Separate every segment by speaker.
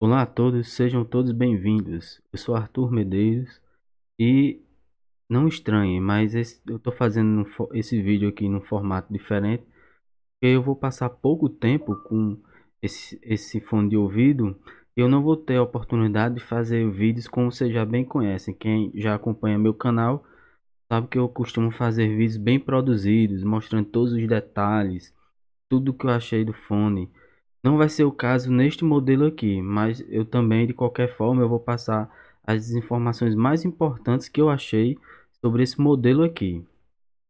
Speaker 1: Olá a todos, sejam todos bem-vindos. Eu sou Arthur Medeiros e não estranhem, mas eu estou fazendo esse vídeo aqui num formato diferente, porque eu vou passar pouco tempo com esse fone de ouvido e eu não vou ter a oportunidade de fazer vídeos como vocês já bem conhecem. Quem já acompanha meu canal sabe que eu costumo fazer vídeos bem produzidos, mostrando todos os detalhes, tudo que eu achei do fone. Não vai ser o caso neste modelo aqui, mas eu também, de qualquer forma, eu vou passar as informações mais importantes que eu achei sobre esse modelo aqui,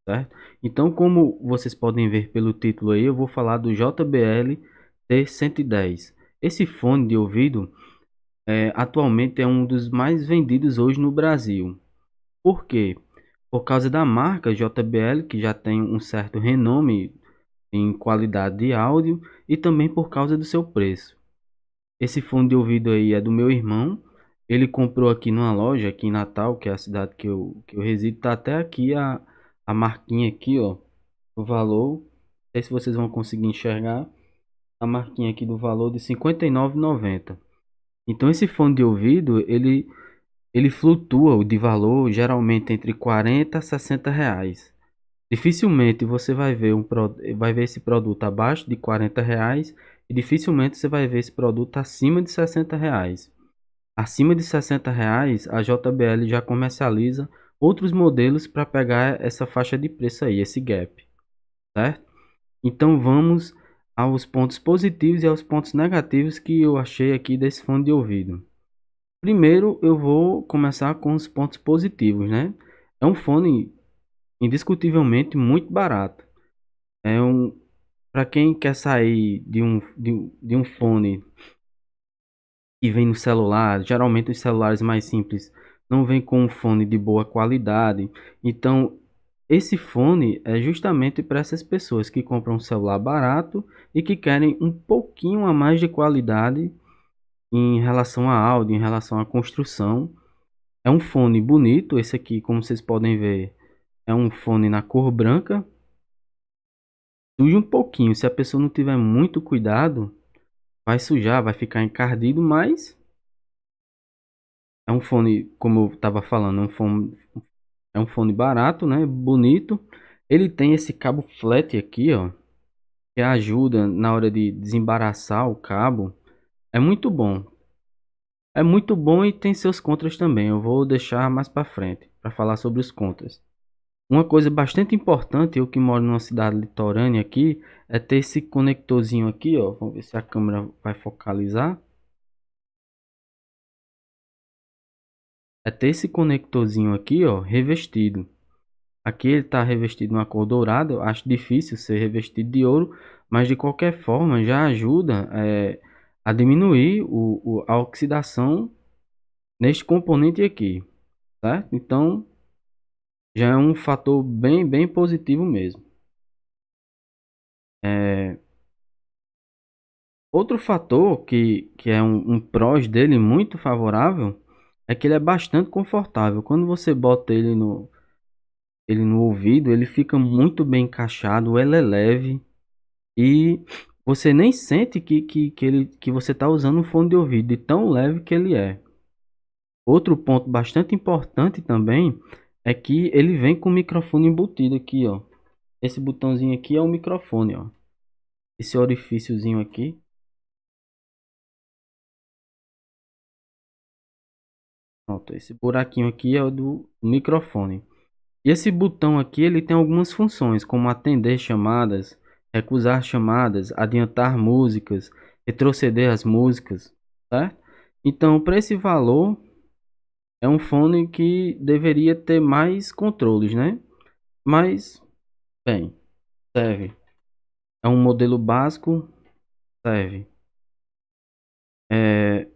Speaker 1: certo? Então, como vocês podem ver pelo título aí, eu vou falar do JBL T110. Esse fone de ouvido atualmente é um dos mais vendidos hoje no Brasil. Por quê? Por causa da marca JBL, que já tem um certo renome em qualidade de áudio, e também por causa do seu preço. Esse fone de ouvido aí é do meu irmão. Ele comprou aqui numa loja aqui em Natal, que é a cidade que eu resido. Tá até aqui a marquinha aqui, ó, o valor. Não sei se vocês vão conseguir enxergar a marquinha aqui do valor de R$ 59,90. Então esse fone de ouvido, ele flutua de valor geralmente entre 40 a 60 reais. Dificilmente você vai ver esse produto abaixo de 40 reais e dificilmente você vai ver esse produto acima de 60 reais. Acima de 60 reais, a JBL já comercializa outros modelos para pegar essa faixa de preço aí, esse gap, certo? Então vamos aos pontos positivos e aos pontos negativos que eu achei aqui desse fone de ouvido. Primeiro eu vou começar com os pontos positivos, né? É um fone indiscutivelmente muito barato. É um Para quem quer sair de um fone que vem no celular, geralmente os celulares mais simples não vem com um fone de boa qualidade. Então, esse fone é justamente para essas pessoas que compram um celular barato e que querem um pouquinho a mais de qualidade em relação a áudio, em relação à construção. É um fone bonito, esse aqui, como vocês podem ver, é um fone na cor branca. Suja um pouquinho, se a pessoa não tiver muito cuidado, vai sujar, vai ficar encardido, mas é um fone, como eu estava falando, é um fone barato, né? Bonito. Ele tem esse cabo flat aqui, ó, que ajuda na hora de desembaraçar o cabo. É muito bom. É muito bom e tem seus contras também. Eu vou deixar mais para frente para falar sobre os contras. Uma coisa bastante importante, eu que moro numa cidade litorânea aqui, é ter esse conectorzinho aqui, ó. Vamos ver se a câmera vai focalizar. É ter esse conectorzinho aqui, ó, revestido. Aqui ele está revestido numa cor dourada. Eu acho difícil ser revestido de ouro, mas de qualquer forma já ajuda a diminuir a oxidação neste componente aqui, certo? Então já é um fator bem positivo mesmo. É, Outro fator que é um prós dele muito favorável é que ele é bastante confortável. Quando você bota ele no ouvido, ele fica muito bem encaixado, ele é leve. E você nem sente que você está usando um fone de ouvido, de tão leve que ele é. Outro ponto bastante importante também é que ele vem com o microfone embutido aqui, ó. Esse botãozinho aqui é o microfone, ó. Esse orifíciozinho aqui. Pronto, esse buraquinho aqui é o do microfone. E esse botão aqui, ele tem algumas funções, como atender chamadas, recusar chamadas, adiantar músicas, retroceder as músicas, certo? Então, para esse valor, é um fone que deveria ter mais controles, né? Mas, bem, serve. É um modelo básico, serve. É,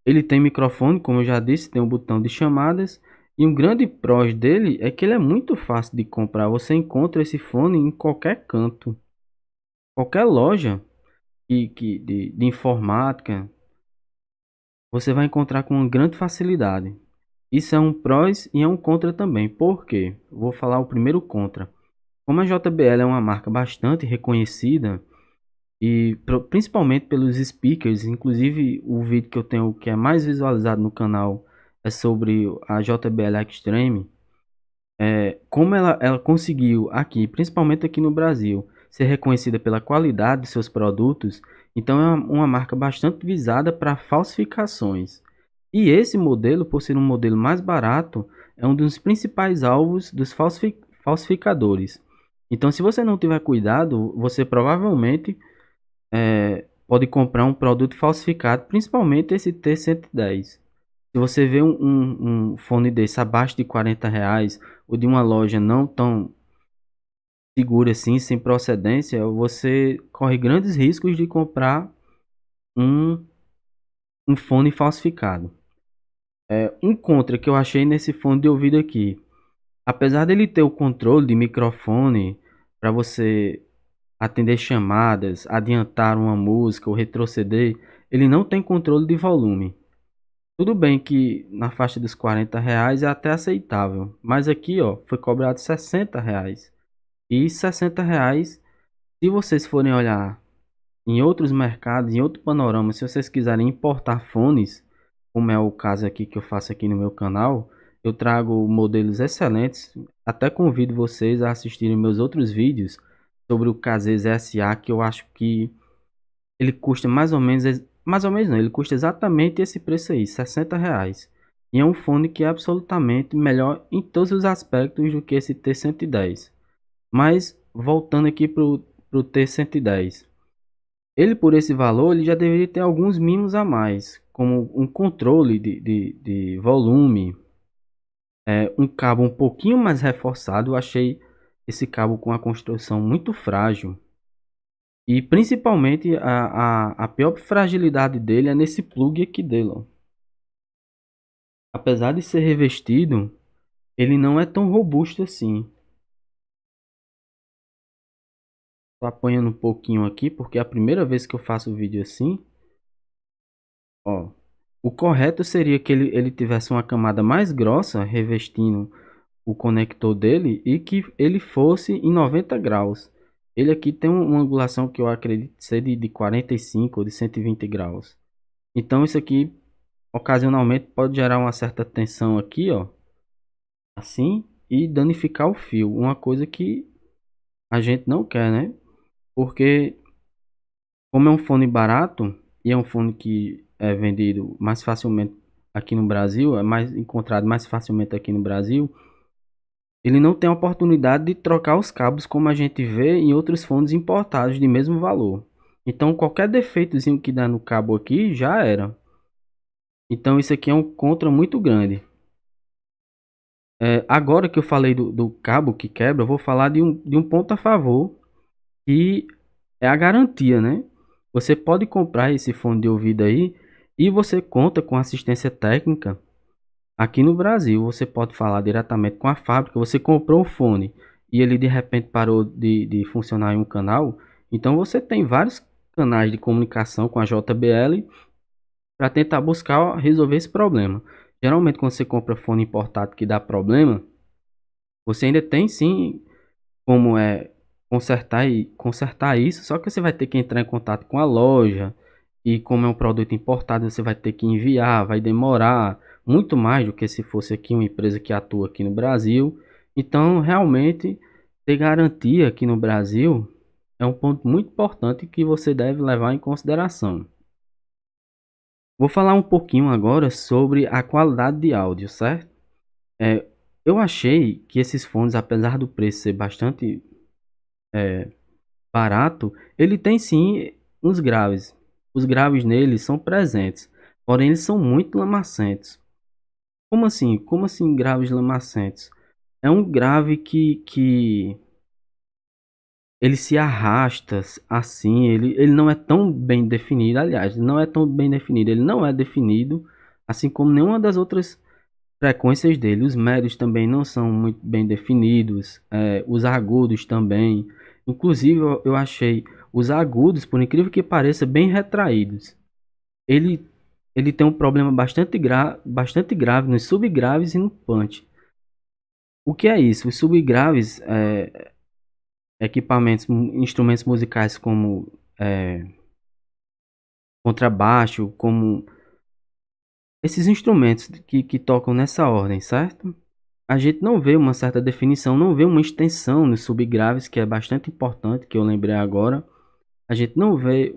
Speaker 1: Ele tem microfone, como eu já disse, tem um botão de chamadas. E um grande prós dele é que ele é muito fácil de comprar. Você encontra esse fone em qualquer canto, qualquer loja de informática, você vai encontrar com uma grande facilidade. Isso é um prós e é um contra também. Por quê? Vou falar o primeiro contra. Como a JBL é uma marca bastante reconhecida e principalmente pelos speakers. Inclusive o vídeo que eu tenho que é mais visualizado no canal é sobre a JBL Extreme. Como ela conseguiu aqui, principalmente aqui no Brasil, ser reconhecida pela qualidade de seus produtos, então é uma marca bastante visada para falsificações. E esse modelo, por ser um modelo mais barato, é um dos principais alvos dos falsificadores. Então, se você não tiver cuidado, você provavelmente pode comprar um produto falsificado, principalmente esse T110. Se você vê um fone desse abaixo de R$ 40 ou de uma loja não tão segura assim, sem procedência, você corre grandes riscos de comprar um, um fone falsificado. Um contra que eu achei nesse fone de ouvido aqui, apesar dele ter o controle de microfone para você atender chamadas, adiantar uma música ou retroceder, ele não tem controle de volume. Tudo bem que na faixa dos R$ 40 é até aceitável, mas aqui ó, foi cobrado R$ 60. E R$ 60, se vocês forem olhar em outros mercados, em outro panorama, se vocês quiserem importar fones, como é o caso aqui que eu faço aqui no meu canal, eu trago modelos excelentes. Até convido vocês a assistirem meus outros vídeos sobre o Casez SA, que eu acho que ele custa mais ou menos não, ele custa exatamente esse preço aí, R$ 60. E é um fone que é absolutamente melhor em todos os aspectos do que esse T110. Mas voltando aqui pro T110, ele por esse valor ele já deveria ter alguns mimos a mais, como um controle de volume, um cabo um pouquinho mais reforçado. Eu achei esse cabo com a construção muito frágil. E principalmente a pior fragilidade dele é nesse plug aqui dele, ó. Apesar de ser revestido, ele não é tão robusto assim. Tô apanhando um pouquinho aqui porque é a primeira vez que eu faço o vídeo assim. Ó, o correto seria que ele tivesse uma camada mais grossa revestindo o conector dele e que ele fosse em 90 graus. Ele aqui tem uma angulação que eu acredito ser de 45 ou de 120 graus. Então isso aqui ocasionalmente pode gerar uma certa tensão aqui, ó, assim, e danificar o fio. Uma coisa que a gente não quer, né? Porque como é um fone barato e é um fone que é vendido mais facilmente aqui no Brasil, é mais encontrado mais facilmente aqui no Brasil, ele não tem a oportunidade de trocar os cabos como a gente vê em outros fones importados de mesmo valor. Então qualquer defeitozinho que dá no cabo aqui já era. Então isso aqui é um contra muito grande. Agora que eu falei do cabo que quebra, eu vou falar de um ponto a favor, que é a garantia, né? Você pode comprar esse fone de ouvido aí e você conta com assistência técnica aqui no Brasil. Você pode falar diretamente com a fábrica. Você comprou o fone e ele de repente parou de funcionar em um canal. Então você tem vários canais de comunicação com a JBL para tentar buscar resolver esse problema. Geralmente quando você compra fone importado que dá problema, você ainda tem sim como consertar isso, só que você vai ter que entrar em contato com a loja e como é um produto importado, você vai ter que enviar, vai demorar muito mais do que se fosse aqui uma empresa que atua aqui no Brasil. Então, realmente ter garantia aqui no Brasil é um ponto muito importante que você deve levar em consideração. Vou falar um pouquinho agora sobre a qualidade de áudio, certo? É, eu achei que esses fones, apesar do preço ser bastante barato, ele tem sim uns graves. Os graves nele são presentes, porém eles são muito lamacentos. Como assim? Como assim graves lamacentos? É um grave que ele se arrasta assim, ele não é tão bem definido, aliás, não é tão bem definido, ele não é definido, assim como nenhuma das outras frequências dele. Os médios também não são muito bem definidos, os agudos também. Inclusive, eu achei os agudos, por incrível que pareça, bem retraídos. Ele, ele tem um problema bastante grave nos subgraves e no punch. O que é isso? Os subgraves, equipamentos, instrumentos musicais como contrabaixo, como esses instrumentos que tocam nessa ordem, certo? A gente não vê uma certa definição, não vê uma extensão nos subgraves, que é bastante importante, que eu lembrei agora. A gente não vê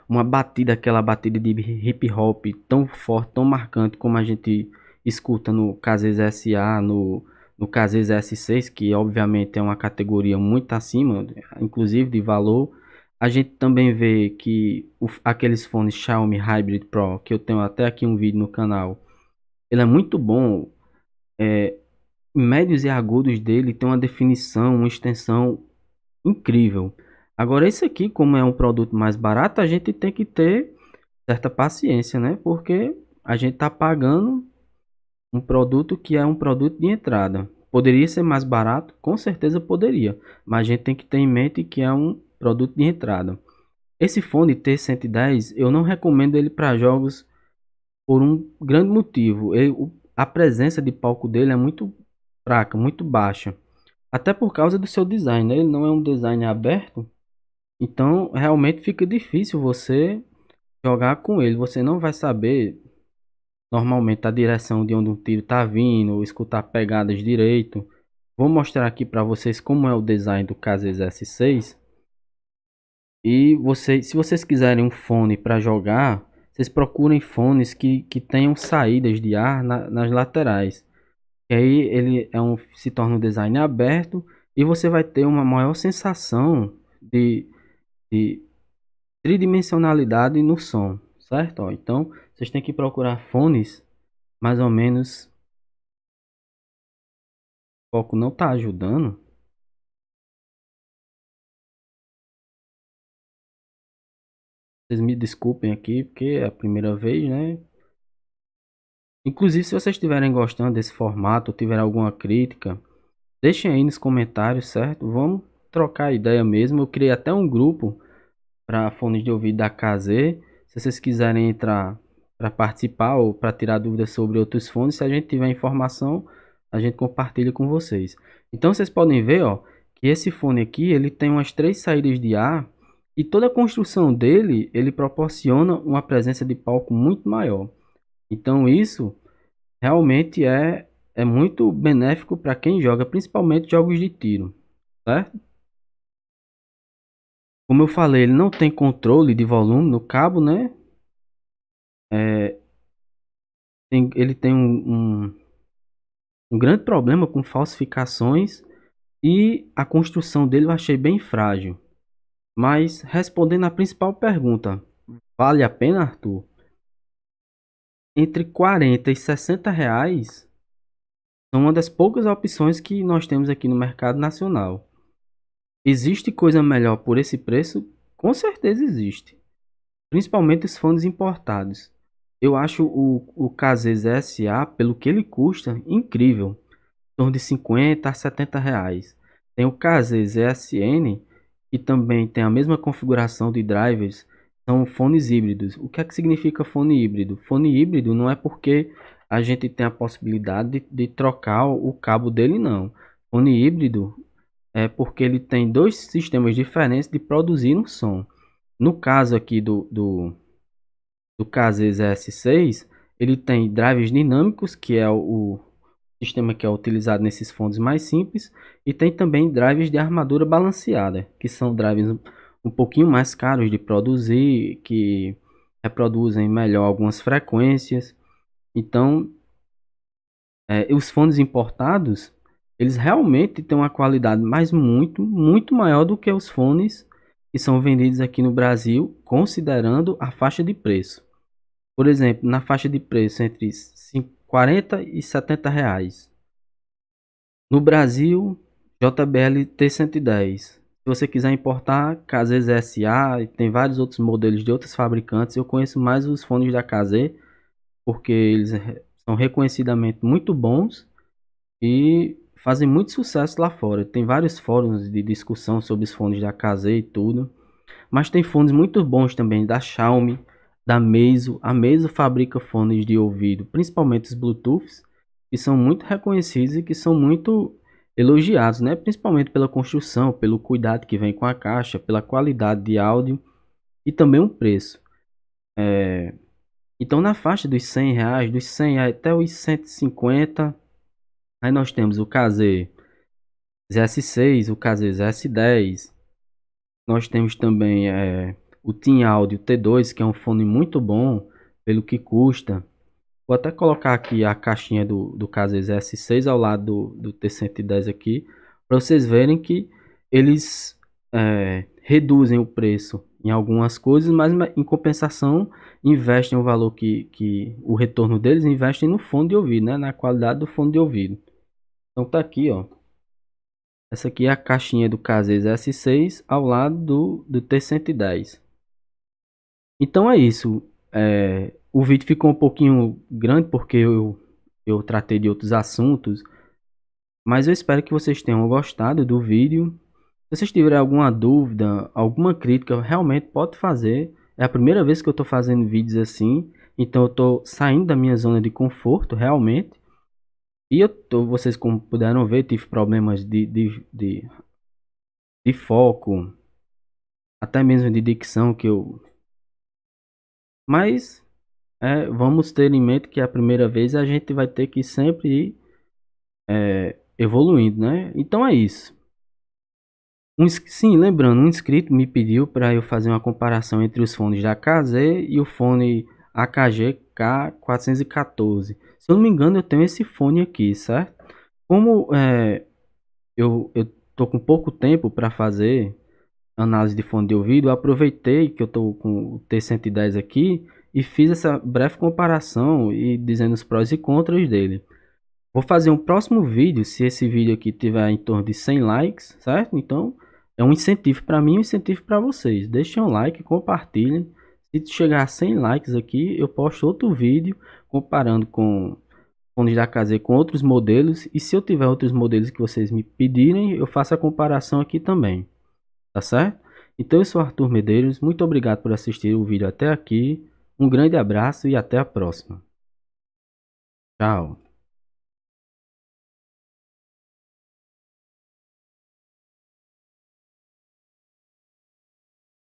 Speaker 1: uma batida, aquela batida de hip hop tão forte, tão marcante como a gente escuta no Casez SA, no Casez S6, que obviamente é uma categoria muito acima, inclusive de valor. A gente também vê que aqueles fones Xiaomi Hybrid Pro, que eu tenho até aqui um vídeo no canal, ele é muito bom. Médios e agudos dele tem uma definição, uma extensão incrível. Agora, esse aqui, como é um produto mais barato, a gente tem que ter certa paciência, né? Porque a gente está pagando um produto que é um produto de entrada. Poderia ser mais barato? Com certeza poderia, mas a gente tem que ter em mente que é um produto de entrada. Esse fone T110, eu não recomendo ele para jogos por um grande motivo. A presença de palco dele é muito fraca, muito baixa. Até por causa do seu design, né? Ele não é um design aberto, então realmente fica difícil você jogar com ele. Você não vai saber normalmente a direção de onde um tiro está vindo, ou escutar pegadas direito. Vou mostrar aqui para vocês como é o design do Casez S6. E se vocês quiserem um fone para jogar, vocês procurem fones que tenham saídas de ar nas laterais. E aí se torna um design aberto e você vai ter uma maior sensação de tridimensionalidade no som, certo? Ó, então, vocês têm que procurar fones mais ou menos. O foco não está ajudando. Vocês me desculpem aqui, porque é a primeira vez, né? Inclusive, se vocês estiverem gostando desse formato, ou tiver alguma crítica, deixem aí nos comentários, certo? Vamos trocar ideia mesmo. Eu criei até um grupo para fones de ouvido da KZ. Se vocês quiserem entrar para participar ou para tirar dúvidas sobre outros fones, se a gente tiver informação, a gente compartilha com vocês. Então vocês podem ver, ó, que esse fone aqui, ele tem umas 3 saídas de ar e toda a construção dele, ele proporciona uma presença de palco muito maior. Então isso realmente é muito benéfico para quem joga, principalmente jogos de tiro, certo? Como eu falei, ele não tem controle de volume no cabo, né? Ele tem um grande problema com falsificações e a construção dele eu achei bem frágil. Mas respondendo à principal pergunta, vale a pena, Arthur? Entre 40 e 60 reais são uma das poucas opções que nós temos aqui no mercado nacional. Existe coisa melhor por esse preço? Com certeza existe. Principalmente os fones importados. Eu acho o Casez SA, pelo que ele custa, incrível. Em torno de 50 a 70 reais. Tem o Casez ESN, que também tem a mesma configuração de drivers. São fones híbridos. O que é que significa fone híbrido? Fone híbrido não é porque a gente tem a possibilidade de trocar o cabo dele, não. Fone híbrido é porque ele tem dois sistemas diferentes de produzir um som. No caso aqui do Casez S6, ele tem drivers dinâmicos, que é o sistema que é utilizado nesses fones mais simples, e tem também drivers de armadura balanceada, que são drivers um pouquinho mais caros de produzir, que reproduzem melhor algumas frequências. Então, os fones importados, eles realmente têm uma qualidade, mas muito, muito maior do que os fones que são vendidos aqui no Brasil, considerando a faixa de preço. Por exemplo, na faixa de preço entre 40 e 70 reais. No Brasil, JBL T110. Se você quiser importar, Casez SA, tem vários outros modelos de outros fabricantes. Eu conheço mais os fones da KZ, porque eles são reconhecidamente muito bons e fazem muito sucesso lá fora. Tem vários fóruns de discussão sobre os fones da KZ e tudo. Mas tem fones muito bons também da Xiaomi, da Meizu. A Meizu fabrica fones de ouvido, principalmente os Bluetooths, que são muito reconhecidos e que são muito elogiados, né? Principalmente pela construção, pelo cuidado que vem com a caixa, pela qualidade de áudio. e também um preço. Então na faixa dos R$ 100, dos 100 até os 150, aí nós temos o KZ ZS6, o KZ ZS10. Nós temos também o Team Audio T2, que é um fone muito bom pelo que custa. Vou até colocar aqui a caixinha do KZ ZS6 ao lado do T110 aqui, para vocês verem que eles reduzem o preço em algumas coisas, mas em compensação investem o valor que o retorno deles investem no fone de ouvido, né? Na qualidade do fone de ouvido. Então tá aqui, ó. Essa aqui é a caixinha do KZ S6 ao lado do T110. Então é isso. O vídeo ficou um pouquinho grande porque eu tratei de outros assuntos, mas eu espero que vocês tenham gostado do vídeo. Se vocês tiverem alguma dúvida, alguma crítica, realmente pode fazer. É a primeira vez que eu estou fazendo vídeos assim, então eu estou saindo da minha zona de conforto, realmente. E vocês como puderam ver, tive problemas de foco, até mesmo de dicção Mas vamos ter em mente que é a primeira vez a gente vai ter que sempre ir evoluindo, né? Então é isso. Sim, lembrando, um inscrito me pediu para eu fazer uma comparação entre os fones da KZ e o fone AKG K414. Se eu não me engano, eu tenho esse fone aqui, certo? Como eu tô com pouco tempo para fazer análise de fone de ouvido, eu aproveitei que eu tô com o T110 aqui e fiz essa breve comparação e dizendo os prós e contras dele. Vou fazer um próximo vídeo, se esse vídeo aqui tiver em torno de 100 likes, certo? Então, é um incentivo para mim e um incentivo para vocês. Deixem um like, compartilhem. Se chegar a 100 likes aqui, eu posto outro vídeo comparando com fones da KZ com outros modelos. E se eu tiver outros modelos que vocês me pedirem, eu faço a comparação aqui também. Tá certo? Então, eu sou Arthur Medeiros. Muito obrigado por assistir o vídeo até aqui. Um grande abraço e até a próxima. Tchau.